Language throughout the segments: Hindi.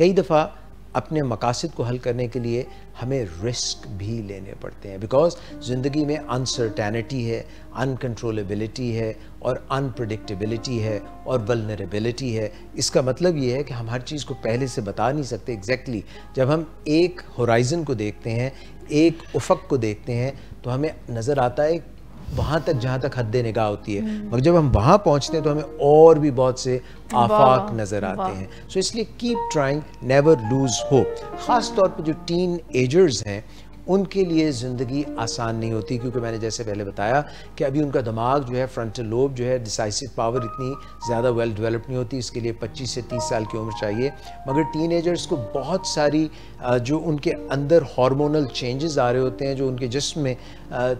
कई दफ़ा अपने मकासद को हल करने के लिए हमें रिस्क भी लेने पड़ते हैं, बिकॉज ज़िंदगी में अनसर्टेनिटी है, अनकंट्रोलेबिलिटी है और अनप्रडिक्टेबिलिटी है और वल्नरेबिलिटी है। इसका मतलब ये है कि हम हर चीज़ को पहले से बता नहीं सकते एग्जैक्टली। जब हम एक होराइज़न को देखते हैं, एक उफ़क़ को देखते हैं, तो हमें नज़र आता है वहाँ तक जहाँ तक हद निगाह होती है, मगर जब हम वहाँ पहुँचते हैं तो हमें और भी बहुत से आफाक नज़र आते हैं। सो इसलिए keep trying, never lose hope. ख़ास तौर पर जो टीन एजर्स हैं उनके लिए ज़िंदगी आसान नहीं होती, क्योंकि मैंने जैसे पहले बताया कि अभी उनका दिमाग जो है, फ्रंटल लोब जो है, डिसाइसिव पावर इतनी ज़्यादा वेल डेवलप नहीं होती, इसके लिए 25 से 30 साल की उम्र चाहिए। मगर टीनेजर्स को बहुत सारी जो उनके अंदर हार्मोनल चेंजेस आ रहे होते हैं, जो उनके जिस्म में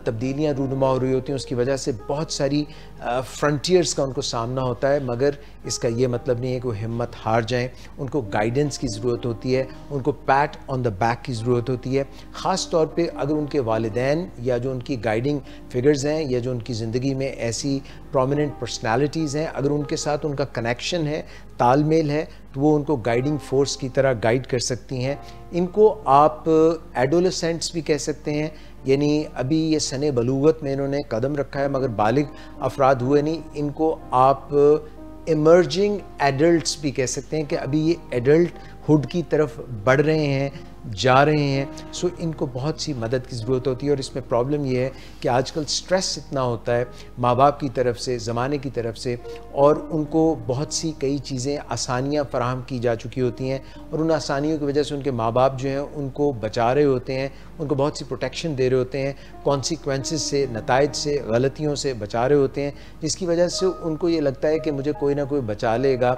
तब्दीलियाँ रूनुमा हो रही होती हैं, उसकी वजह से बहुत सारी फ्रंटियर्स का उनको सामना होता है। मगर इसका ये मतलब नहीं है कि वो हिम्मत हार जाएं। उनको गाइडेंस की ज़रूरत होती है, उनको पैट ऑन द बैक की ज़रूरत होती है। ख़ास तौर पे अगर उनके वालिदैन या जो उनकी गाइडिंग फिगर्स हैं या जो उनकी ज़िंदगी में ऐसी प्रोमिनेंट पर्सनालिटीज़ हैं, अगर उनके साथ उनका कनेक्शन है, तालमेल है, तो वो उनको गाइडिंग फोर्स की तरह गाइड कर सकती हैं। इनको आप एडोलेसेंट्स भी कह सकते हैं, यानी अभी ये सने बलूगत में इन्होंने कदम रखा है मगर बालिग अफराद हुए नहीं। इनको आप इमर्जिंग एडल्ट्स भी कह सकते हैं कि अभी ये एडल्ट हुड की तरफ बढ़ रहे हैं, जा रहे हैं। सो इनको बहुत सी मदद की ज़रूरत होती है। और इसमें प्रॉब्लम ये है कि आजकल स्ट्रेस इतना होता है माँ बाप की तरफ से, ज़माने की तरफ से, और उनको बहुत सी कई चीज़ें आसानियाँ फराहम की जा चुकी होती हैं, और उन आसानियों की वजह से उनके माँ बाप जो हैं उनको बचा रहे होते हैं, उनको बहुत सी प्रोटेक्शन दे रहे होते हैं, कॉन्सिक्वेंसेस से, नताइज से, गलतियों से बचा रहे होते हैं, जिसकी वजह से उनको ये लगता है कि मुझे कोई ना कोई बचा लेगा।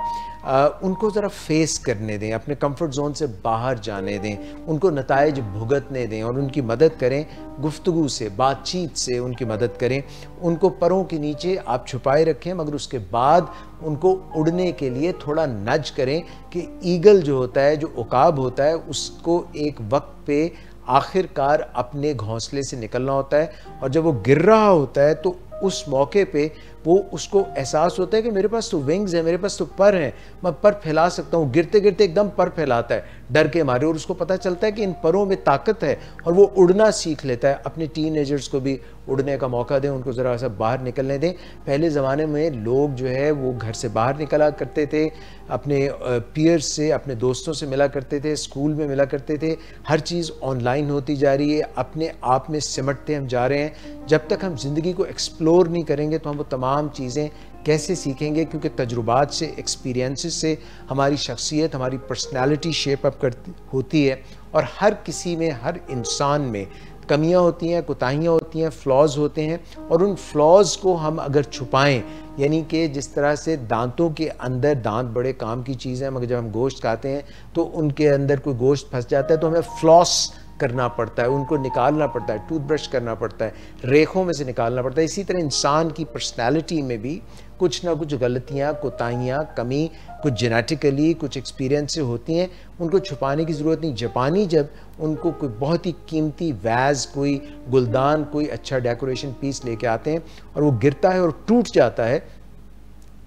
उनको ज़रा फेस करने दें, अपने कंफर्ट जोन से बाहर जाने दें, उनको नताइज भुगतने दें और उनकी मदद करें। गुफ्तगू से, बातचीत से उनकी मदद करें। उनको परों के नीचे आप छुपाए रखें, मगर उसके बाद उनको उड़ने के लिए थोड़ा नज करें कि ईगल जो होता है, जो उकाब होता है, उसको एक वक्त पे आखिरकार अपने घोंसले से निकलना होता है, और जब वो गिर रहा होता है तो उस मौके पे वो उसको एहसास होता है कि मेरे पास तो विंग्स है, मेरे पास तो पर हैं, मैं पर फैला सकता हूँ। गिरते गिरते एकदम पर फैलाता है डर के मारे, और उसको पता चलता है कि इन परों में ताकत है, और वो उड़ना सीख लेता है। अपने टीनेजर्स को भी उड़ने का मौका दें, उनको ज़रा सा बाहर निकलने दें। पहले ज़माने में लोग जो है वो घर से बाहर निकला करते थे, अपने पीयर्स से, अपने दोस्तों से मिला करते थे, स्कूल में मिला करते थे। हर चीज़ ऑनलाइन होती जा रही है, अपने आप में सिमटते हम जा रहे हैं। जब तक हम ज़िंदगी को एक्सप्लोर नहीं करेंगे तो हम वो तमाम चीज़ें कैसे सीखेंगे, क्योंकि तजुर्बात से, एक्सपीरियंसेस से हमारी शख्सियत, हमारी पर्सनालिटी शेप अप करती होती है। और हर किसी में, हर इंसान में कमियां होती हैं, कोताहियां होती हैं, फ्लॉज होते हैं, और उन फ्लॉज को हम अगर छुपाएं, यानी कि जिस तरह से दांतों के अंदर, दांत बड़े काम की चीज़ है, मगर जब हम गोश्त खाते हैं तो उनके अंदर कोई गोश्त फंस जाता है तो हमें फ्लॉस करना पड़ता है, उनको निकालना पड़ता है, टूथब्रश करना पड़ता है, रेखों में से निकालना पड़ता है। इसी तरह इंसान की पर्सनैलिटी में भी कुछ ना कुछ गलतियाँ, कोताहियाँ, कमी, कुछ जेनेटिकली, कुछ एक्सपीरियंस से होती हैं, उनको छुपाने की ज़रूरत नहीं। जापानी जब उनको कोई बहुत ही कीमती वैज़, कोई गुलदान, कोई अच्छा डेकोरेशन पीस लेके आते हैं और वो गिरता है और टूट जाता है,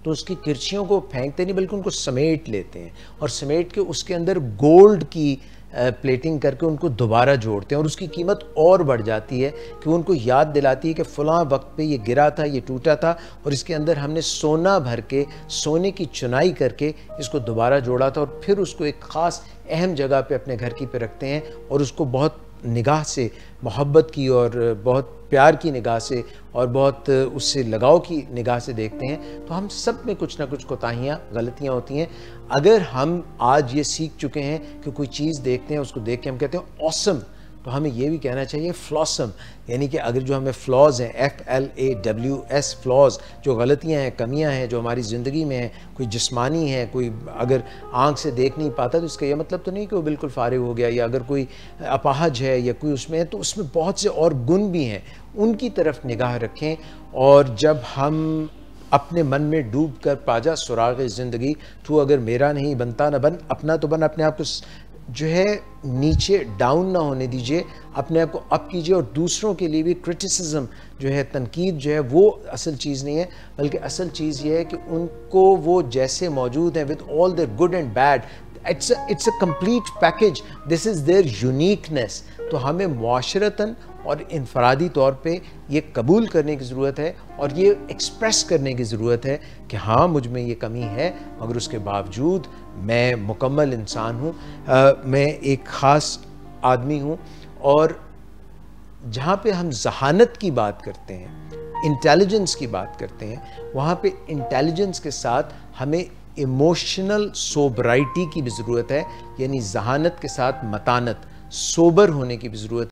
तो उसकी तिरछियों को फेंकते नहीं बल्कि उनको समेट लेते हैं, और समेट के उसके अंदर गोल्ड की प्लेटिंग करके उनको दोबारा जोड़ते हैं, और उसकी कीमत और बढ़ जाती है कि उनको याद दिलाती है कि फ़लाँ वक्त पे ये गिरा था, ये टूटा था, और इसके अंदर हमने सोना भर के, सोने की चुनाई करके इसको दोबारा जोड़ा था। और फिर उसको एक ख़ास अहम जगह पे अपने घर की पे रखते हैं, और उसको बहुत निगाह से, मोहब्बत की और बहुत प्यार की निगाह से और बहुत उससे लगाव की निगाह से देखते हैं। तो हम सब में कुछ ना कुछ कोताहियाँ, गलतियाँ होती हैं। अगर हम आज ये सीख चुके हैं कि कोई चीज़ देखते हैं, उसको देख के हम कहते हैं ऑसम, तो हमें ये भी कहना चाहिए फ्लॉसम, यानी कि अगर जो हमें फ्लॉज हैं, FLAWS फ्लॉज, जो गलतियां हैं, कमियां हैं जो हमारी ज़िंदगी में हैं, कोई जिस्मानी है, कोई अगर आंख से देख नहीं पाता तो इसका ये मतलब तो नहीं कि वो बिल्कुल फारिग हो गया, या अगर कोई अपाहज है या कोई उसमें है तो उसमें बहुत से और गुण भी हैं, उनकी तरफ निगाह रखें। और जब हम अपने मन में डूब कर पाजा सुराग ज़िंदगी, तू अगर मेरा नहीं बनता न बन, अपना तो बन, अपने आप को जो है नीचे डाउन ना होने दीजिए, अपने आप को अप कीजिए। और दूसरों के लिए भी क्रिटिसिज्म जो है, तनकीद जो है, वो असल चीज़ नहीं है, बल्कि असल चीज़ ये है कि उनको वो जैसे मौजूद हैं, with all their good and bad, it's a complete package, this is their uniqueness. तो हमें मुआशरतन और इनफरादी तौर पे ये कबूल करने की ज़रूरत है और ये एक्सप्रेस करने की ज़रूरत है कि हाँ, मुझ में ये कमी है, मगर उसके बावजूद मैं मुकम्मल इंसान हूँ, मैं एक ख़ास आदमी हूँ। और जहाँ पे हम जहानत की बात करते हैं, इंटेलिजेंस की बात करते हैं, वहाँ पे इंटेलिजेंस के साथ हमें इमोशनल सोबराइटी की भी ज़रूरत है, यानी जहानत के साथ मतानत, सोबर होने की भी ज़रूरत